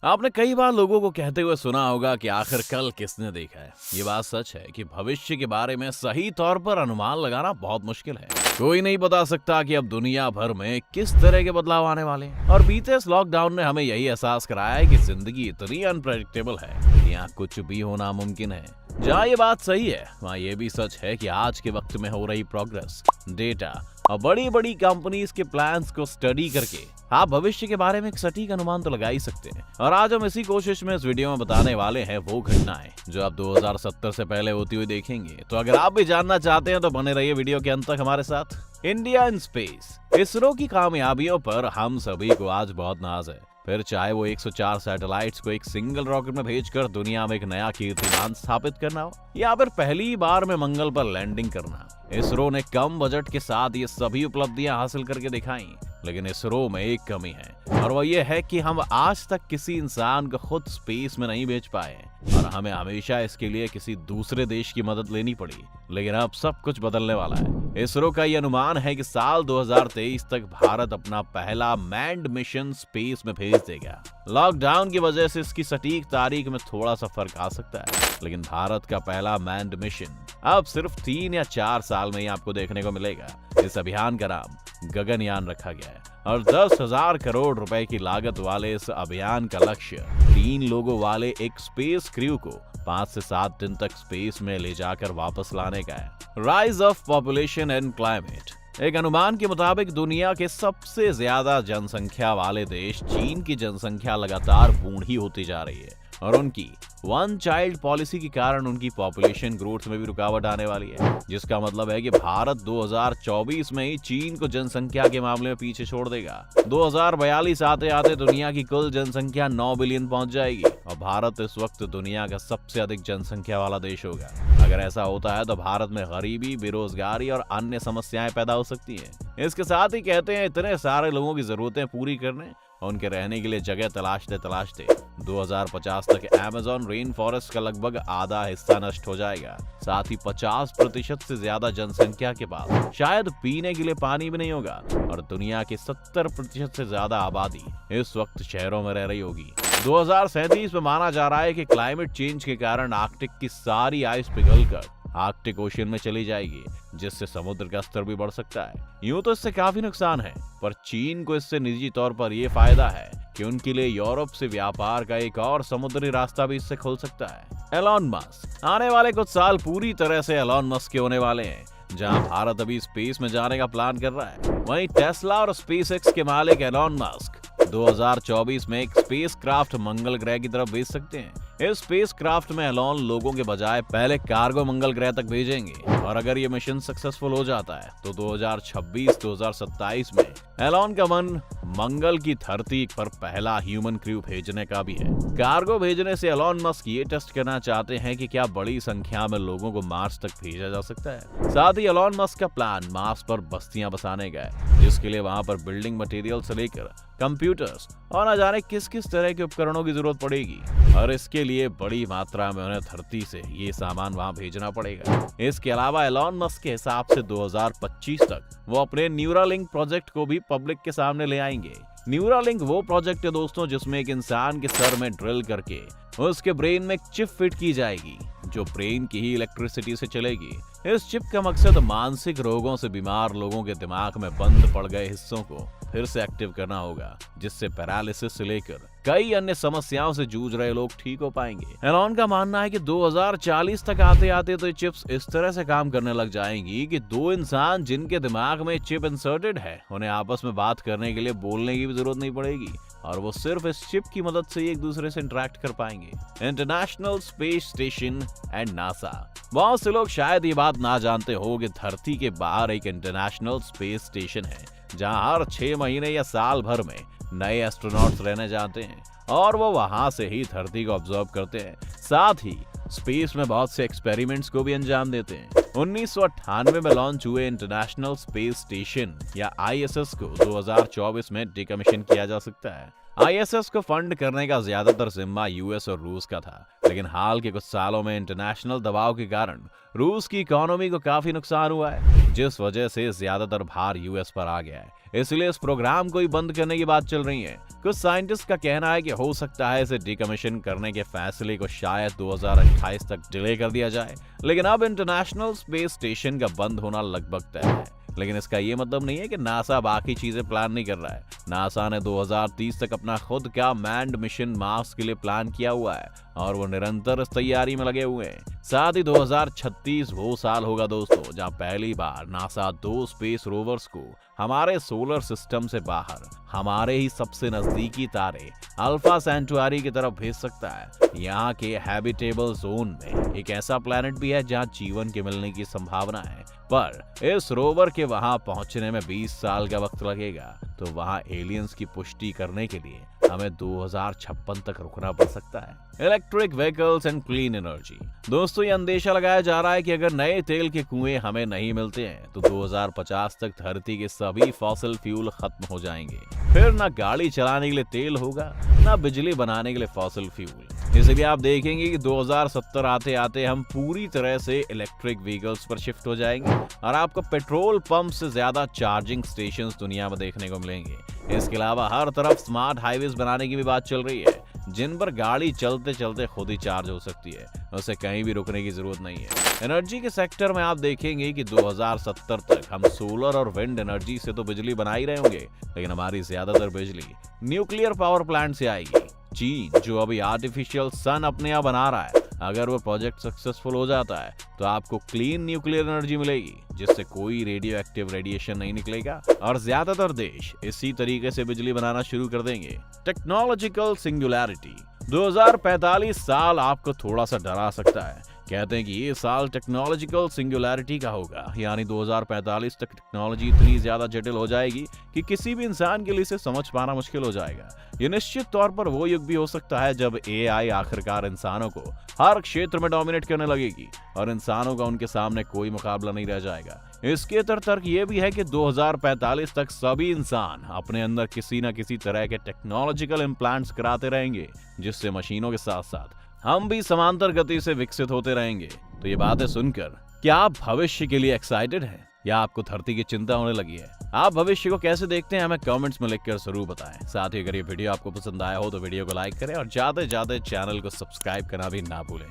आपने कई बार लोगों को कहते हुए सुना होगा कि आखिर कल किसने देखा है। ये बात सच है कि भविष्य के बारे में सही तौर पर अनुमान लगाना बहुत मुश्किल है। कोई नहीं बता सकता कि अब दुनिया भर में किस तरह के बदलाव आने वाले हैं। और बीते इस लॉकडाउन ने हमें यही एहसास कराया है कि जिंदगी इतनी अनप्रेडिक्टेबल है कि यहाँ कुछ भी होना मुमकिन है। जहाँ ये बात सही है, वहाँ ये भी सच है कि आज के वक्त में हो रही प्रोग्रेस, डेटा और बड़ी बड़ी कंपनीज के प्लान्स को स्टडी करके आप भविष्य के बारे में एक सटीक अनुमान तो लगा ही सकते हैं। और आज हम इसी कोशिश में इस वीडियो में बताने वाले हैं वो घटनाएं जो आप 2070 से पहले होती हुई देखेंगे। तो अगर आप भी जानना चाहते हैं तो बने रहिए वीडियो के अंत तक हमारे साथ। इंडिया इन स्पेस, इसरो की कामयाबियों पर हम सभी को आज बहुत नाज है। फिर चाहे वो 104 सैटेलाइट्स को एक सिंगल रॉकेट में भेजकर दुनिया में एक नया कीर्तिमान स्थापित करना हो, या फिर पहली बार में मंगल पर लैंडिंग करना। इसरो ने कम बजट के साथ ये सभी उपलब्धियां हासिल करके दिखाई। लेकिन इसरो में एक कमी है, और वो ये है कि हम आज तक किसी इंसान को खुद स्पेस में नहीं भेज पाए और हमें हमेशा इसके लिए किसी दूसरे देश की मदद लेनी पड़ी। लेकिन अब सब कुछ बदलने वाला है। इसरो का ये अनुमान है कि साल 2023 तक भारत अपना पहला मैन्ड मिशन स्पेस में भेज देगा। लॉकडाउन की वजह से इसकी सटीक तारीख में थोड़ा सा फर्क आ सकता है, लेकिन भारत का पहला मैन्ड मिशन अब सिर्फ 3 या 4 साल में ही आपको देखने को मिलेगा। इस अभियान का नाम गगनयान रखा गया है और 10,000 करोड़ रुपए की लागत वाले इस अभियान का लक्ष्य 3 लोगों वाले एक स्पेस क्रू को 5 से 7 दिन तक स्पेस में ले जाकर वापस लाने का है। Rise of population and climate, एक अनुमान के मुताबिक दुनिया के सबसे ज्यादा जनसंख्या वाले देश चीन की जनसंख्या लगातार बूढ़ी होती जा रही है और उनकी वन चाइल्ड पॉलिसी के कारण उनकी पॉपुलेशन ग्रोथ में भी रुकावट आने वाली है, जिसका मतलब है कि भारत 2024 में ही चीन को जनसंख्या के मामले में पीछे छोड़ देगा। 2042 आते आते दुनिया की कुल जनसंख्या 9 बिलियन पहुंच जाएगी और भारत इस वक्त दुनिया का सबसे अधिक जनसंख्या वाला देश होगा। अगर ऐसा होता है तो भारत में गरीबी, बेरोजगारी और अन्य समस्याएं पैदा हो सकती हैं। इसके साथ ही कहते हैं इतने सारे लोगों की जरूरतें पूरी करने और उनके रहने के लिए जगह तलाशते तलाशते 2050 तक अमेज़न रेन फॉरेस्ट का लगभग आधा हिस्सा नष्ट हो जाएगा। साथ ही 50% से ज्यादा जनसंख्या के पास शायद पीने के लिए पानी भी नहीं होगा और दुनिया की 70% से ज्यादा आबादी इस वक्त शहरों में रह रही होगी। 2037 में माना जा रहा है कि क्लाइमेट चेंज के कारण आर्कटिक की सारी आइस पिघलकर आर्कटिक ओशियन में चली जाएगी, जिससे समुद्र का स्तर भी बढ़ सकता है। यूं तो इससे काफी नुकसान है, पर चीन को इससे निजी तौर पर यह फायदा है कि उनके लिए यूरोप से व्यापार का एक और समुद्री रास्ता भी इससे खुल सकता है। एलॉन मस्क, आने वाले कुछ साल पूरी तरह से एलॉन मस्क के होने वाले हैं। जहां भारत अभी स्पेस में जाने का प्लान कर रहा है, वहीं टेस्ला और स्पेसएक्स के मालिक एलॉन मस्क 2024 में एक स्पेस क्राफ्ट मंगल ग्रह की तरफ भेज सकते हैं। इस स्पेस क्राफ्ट में एलॉन लोगों के बजाय पहले कार्गो मंगल ग्रह तक भेजेंगे और अगर ये मिशन सक्सेसफुल हो जाता है तो 2026-2027 में एलॉन का मन मंगल की धरती पर पहला ह्यूमन क्रू भेजने का भी है। कार्गो भेजने से एलॉन मस्क ये टेस्ट करना चाहते हैं कि क्या बड़ी संख्या में लोगों को मार्स तक भेजा जा सकता है। साथ ही एलॉन मस्क का प्लान मार्स पर बस्तियां बसाने का है, जिसके लिए वहां पर बिल्डिंग मटेरियल से लेकर कंप्यूटर्स और न जाने किस किस तरह के उपकरणों की जरूरत पड़ेगी और इसके लिए बड़ी मात्रा में उन्हें धरती से ये सामान वहां भेजना पड़ेगा। इसके अलावा एलॉन मस्क के हिसाब से 2025 तक वो अपने न्यूरालिंक प्रोजेक्ट को भी पब्लिक के सामने ले आएंगे। न्यूरालिंक वो प्रोजेक्ट है दोस्तों जिसमें एक इंसान के सर में ड्रिल करके उसके ब्रेन में एक चिप फिट की जाएगी जो ब्रेन की ही इलेक्ट्रिसिटी से चलेगी। इस चिप का मकसद मानसिक रोगों से बीमार लोगों के दिमाग में बंद पड़ गए हिस्सों को फिर से एक्टिव करना होगा, जिससे पैरालिसिस से लेकर कई अन्य समस्याओं से जूझ रहे लोग ठीक हो पाएंगे। एलॉन का मानना है कि 2040 तक आते आते तो ये चिप्स इस तरह से काम करने लग जाएंगी कि 2 इंसान जिनके दिमाग में चिप इंसर्टेड है उन्हें आपस में बात करने के लिए बोलने की भी जरूरत नहीं पड़ेगी और वो सिर्फ इस चिप की मदद से एक दूसरे से इंटरेक्ट कर पाएंगे। International space station and NASA, बहुत से लोग शायद ये बात ना जानते हो कि धरती के बाहर एक इंटरनेशनल स्पेस स्टेशन है जहां हर 6 महीने या साल भर में नए एस्ट्रोनॉट्स रहने जाते हैं और वो वहां से ही धरती को ऑब्जर्व करते हैं। साथ ही स्पेस में बहुत से एक्सपेरिमेंट्स को भी अंजाम देते हैं। 1998 में लॉन्च हुए इंटरनेशनल स्पेस स्टेशन या ISS को 2024 में डिकमीशन किया जा सकता है। आईएसएस को फंड करने का ज्यादातर जिम्मा यूएस और रूस का था, लेकिन हाल के कुछ सालों में इंटरनेशनल दबाव के कारण रूस की इकोनॉमी को काफी नुकसान हुआ है, जिस वजह से ज्यादातर भार यूएस पर आ गया है। इसलिए इस प्रोग्राम को ही बंद करने की बात चल रही है। कुछ साइंटिस्ट का कहना है कि हो सकता है इसे डिकमीशन करने के फैसले को शायद 2028 तक डिले कर दिया जाए, लेकिन अब इंटरनेशनल स्पेस स्टेशन का बंद होना लगभग तय है। लेकिन इसका ये मतलब नहीं है कि नासा बाकी चीजें प्लान नहीं कर रहा है। नासा ने 2030 तक अपना खुद का मैन्ड मिशन मार्स के लिए प्लान किया हुआ है और वो निरंतर इस तैयारी में लगे हुए हैं। साथ ही 2036 वो साल होगा दोस्तों जहां पहली बार नासा 2 स्पेस रोवर्स को हमारे सोलर सिस्टम से बाहर हमारे ही सबसे नजदीकी तारे अल्फा सेंटुआरी की तरफ भेज सकता है। यहाँ के हैबिटेबल जोन में एक ऐसा प्लैनेट भी है जहाँ जीवन के मिलने की संभावना है, पर इस रोवर के वहां पहुंचने में 20 साल का वक्त लगेगा। तो वहां एलियंस की पुष्टि करने के लिए हमें 2056 तक रुकना पड़ सकता है। Electric vehicles and clean energy. दोस्तों, ये अंदेशा लगाया जा रहा है कि अगर नए तेल के कुएं हमें नहीं मिलते हैं तो 2050 तक धरती के सभी फॉसिल फ्यूल खत्म हो जाएंगे। फिर ना गाड़ी चलाने के लिए तेल होगा, ना बिजली बनाने के लिए फॉसिल फ्यूल। इसलिए आप देखेंगे कि 2070 आते आते हम पूरी तरह से इलेक्ट्रिक व्हीकल्स पर शिफ्ट हो जाएंगे और आपको पेट्रोल पंप से ज्यादा चार्जिंग स्टेशंस दुनिया में देखने को मिलेंगे। इसके अलावा हर तरफ स्मार्ट हाईवेज बनाने की भी बात चल रही है, जिन पर गाड़ी चलते चलते खुद ही चार्ज हो सकती है, उसे कहीं भी रुकने की जरूरत नहीं है। एनर्जी के सेक्टर में आप देखेंगे कि 2070 तक हम सोलर और विंड एनर्जी से तो बिजली बना ही रहे होंगे, लेकिन हमारी ज्यादातर बिजली न्यूक्लियर पावर प्लांट से आएगी। चीन जो अभी आर्टिफिशियल सन अपने यहाँ बना रहा है, अगर वो प्रोजेक्ट सक्सेसफुल हो जाता है तो आपको क्लीन न्यूक्लियर एनर्जी मिलेगी, जिससे कोई रेडियो एक्टिव रेडिएशन नहीं निकलेगा और ज्यादातर देश इसी तरीके से बिजली बनाना शुरू कर देंगे। Technological singularity. 2045 साल आपको थोड़ा सा डरा सकता है। कहते हैं कि ये साल टेक्नोलॉजिकल सिंगुलैरिटी का होगा, यानी 2045 तक टेक्नोलॉजी इतनी ज्यादा जटिल हो जाएगी कि किसी भी इंसान के लिए इसे समझ पाना मुश्किल हो जाएगा। ये निश्चित तौर पर वो युग भी हो सकता है जब एआई आखिरकार इंसानों को हर क्षेत्र में डोमिनेट करने लगेगी और इंसानों का उनके सामने कोई मुकाबला नहीं रह जाएगा। इसके तर्क ये भी है कि 2045 तक सभी इंसान अपने अंदर किसी न किसी तरह के टेक्नोलॉजिकल इम्प्लांट्स कराते रहेंगे, जिससे मशीनों के साथ साथ हम भी समांतर गति से विकसित होते रहेंगे। तो ये बातें सुनकर क्या आप भविष्य के लिए एक्साइटेड हैं या आपको धरती की चिंता होने लगी है? आप भविष्य को कैसे देखते हैं हमें कमेंट्स में लिखकर जरूर बताएं। साथ ही अगर ये वीडियो आपको पसंद आया हो तो वीडियो को लाइक करें और ज्यादा से ज्यादा चैनल को सब्सक्राइब करना भी ना भूलें।